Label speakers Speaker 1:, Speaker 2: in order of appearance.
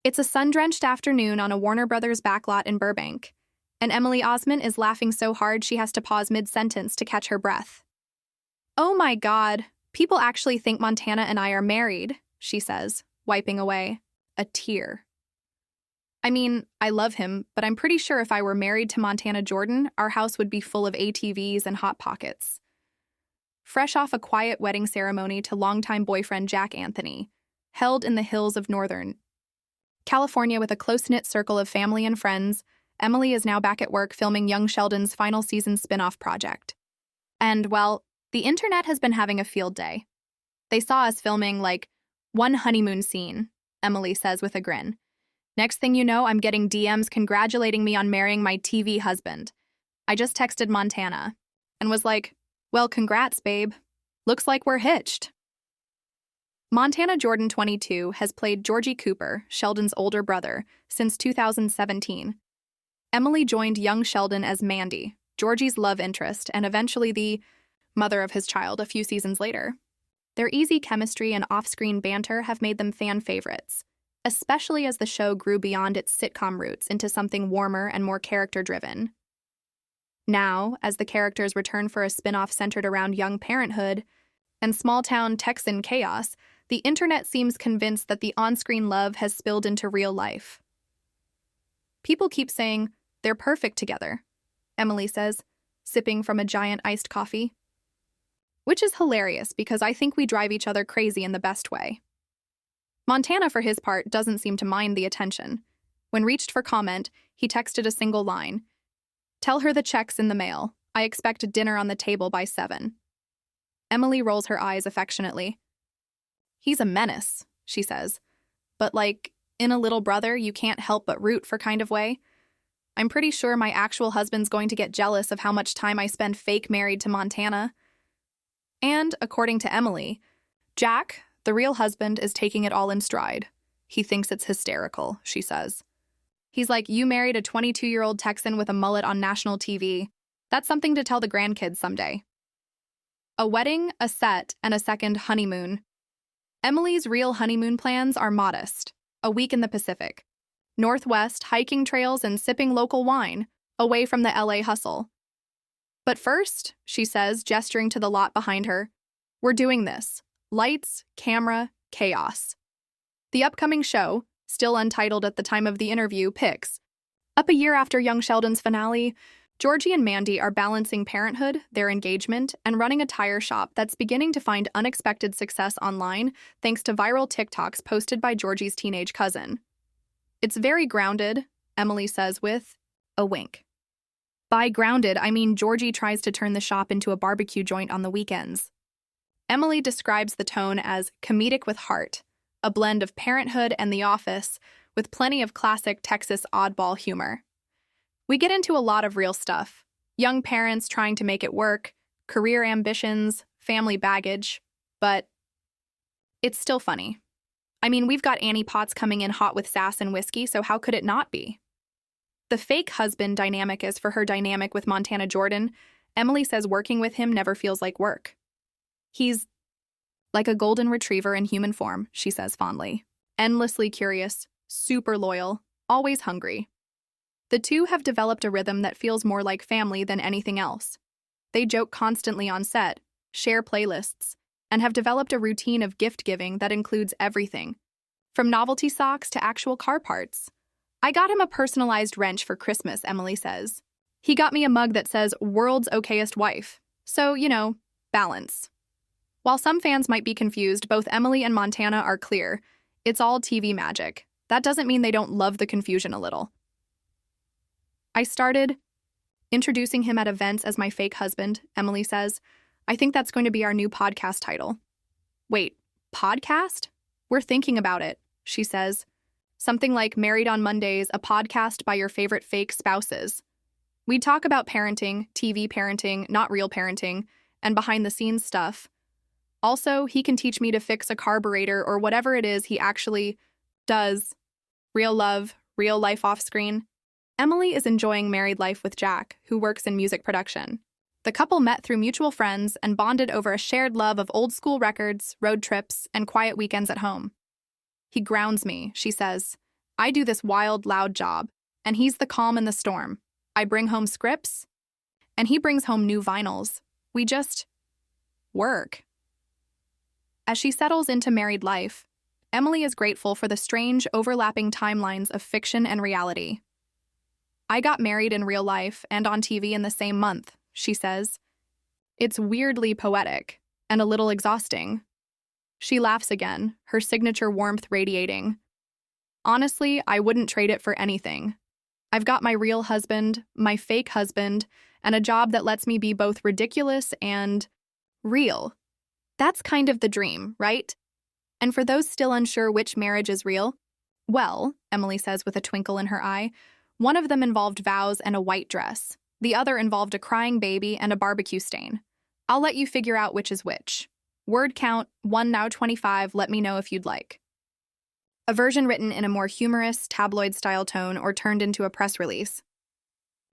Speaker 1: It's a sun-drenched afternoon on a Warner Brothers backlot in Burbank, and Emily Osment is laughing so hard she has to pause mid-sentence to catch her breath. "Oh my God, people actually think Montana and I are married," she says, wiping away a tear. "I mean, I love him, but I'm pretty sure if I were married to Montana Jordan, our house would be full of ATVs and Hot Pockets." Fresh off a quiet wedding ceremony to longtime boyfriend Jack Anthony, held in the hills of Northern California with a close-knit circle of family and friends, Emily is now back at work filming Young Sheldon's final season spin-off project. And, well, the internet has been having a field day. "They saw us filming, like, one honeymoon scene," Emily says with a grin. "Next thing you know, I'm getting DMs congratulating me on marrying my TV husband. I just texted Montana and was like, well, congrats, babe. Looks like we're hitched." Montana Jordan, 22, has played Georgie Cooper, Sheldon's older brother, since 2017. Emily joined young Sheldon as Mandy, Georgie's love interest, and eventually the mother of his child a few seasons later. Their easy chemistry and off-screen banter have made them fan favorites, especially as the show grew beyond its sitcom roots into something warmer and more character-driven. Now, as the characters return for a spin-off centered around young parenthood and small-town Texan chaos, the internet seems convinced that the on-screen love has spilled into real life. "People keep saying, they're perfect together," Emily says, sipping from a giant iced coffee. Which is hilarious because I think we drive each other crazy in the best way. Montana, for his part, doesn't seem to mind the attention. When reached for comment, he texted a single line, "Tell her the check's in the mail. I expect a dinner on the table by 7. Emily rolls her eyes affectionately. "He's a menace," she says, "but like, in a little brother you can't help but root for kind of way. I'm pretty sure my actual husband's going to get jealous of how much time I spend fake married to Montana." And, according to Emily, Jack, the real husband, is taking it all in stride. "He thinks it's hysterical," she says. "He's like, you married a 22-year-old Texan with a mullet on national TV. That's something to tell the grandkids someday." A wedding, a set, and a second honeymoon. Emily's real honeymoon plans are modest. A week in the Pacific Northwest, hiking trails and sipping local wine, away from the LA hustle. "But first," she says, gesturing to the lot behind her, "we're doing this. Lights, camera, chaos." The upcoming show, still untitled at the time of the interview, picks up a year after Young Sheldon's finale. Georgie and Mandy are balancing parenthood, their engagement, and running a tire shop that's beginning to find unexpected success online thanks to viral TikToks posted by Georgie's teenage cousin. "It's very grounded," Emily says with a wink. By grounded, I mean Georgie tries to turn the shop into a barbecue joint on the weekends. Emily describes the tone as comedic with heart, a blend of Parenthood and The Office, with plenty of classic Texas oddball humor. We get into a lot of real stuff. Young parents trying to make it work, career ambitions, family baggage, but it's still funny. I mean, we've got Annie Potts coming in hot with sass and whiskey, so how could it not be? The fake husband dynamic is for her dynamic with Montana Jordan. Emily says working with him never feels like work. "He's like a golden retriever in human form," she says fondly. "Endlessly curious, super loyal, always hungry." The two have developed a rhythm that feels more like family than anything else. They joke constantly on set, share playlists, and have developed a routine of gift-giving that includes everything, from novelty socks to actual car parts. "I got him a personalized wrench for Christmas," Emily says. "He got me a mug that says, 'World's Okayest Wife.' So, balance." While some fans might be confused, both Emily and Montana are clear. It's all TV magic. That doesn't mean they don't love the confusion a little. "I started introducing him at events as my fake husband," Emily says. "I think that's going to be our new podcast title." "Wait, podcast? We're thinking about it," she says. "Something like Married on Mondays, a podcast by your favorite fake spouses. We talk about parenting, TV parenting, not real parenting, and behind-the-scenes stuff. Also, he can teach me to fix a carburetor or whatever it is he actually does. Real love, real life off-screen." Emily is enjoying married life with Jack, who works in music production. The couple met through mutual friends and bonded over a shared love of old-school records, road trips, and quiet weekends at home. "He grounds me," she says, I do this wild, loud job, and he's the calm in the storm. I bring home scripts, and he brings home new vinyls. We just work. As she settles into married life, Emily is grateful for the strange, overlapping timelines of fiction and reality. I got married in real life and on TV in the same month, she says. It's weirdly poetic and a little exhausting. She laughs again, her signature warmth radiating. Honestly, I wouldn't trade it for anything. I've got my real husband, my fake husband, and a job that lets me be both ridiculous and real. That's kind of the dream, right? And for those still unsure which marriage is real, well, Emily says with a twinkle in her eye, one of them involved vows and a white dress. The other involved a crying baby and a barbecue stain. I'll let you figure out which is which. Word count, 1 now 25, let me know if you'd like. A version written in a more humorous, tabloid-style tone or turned into a press release.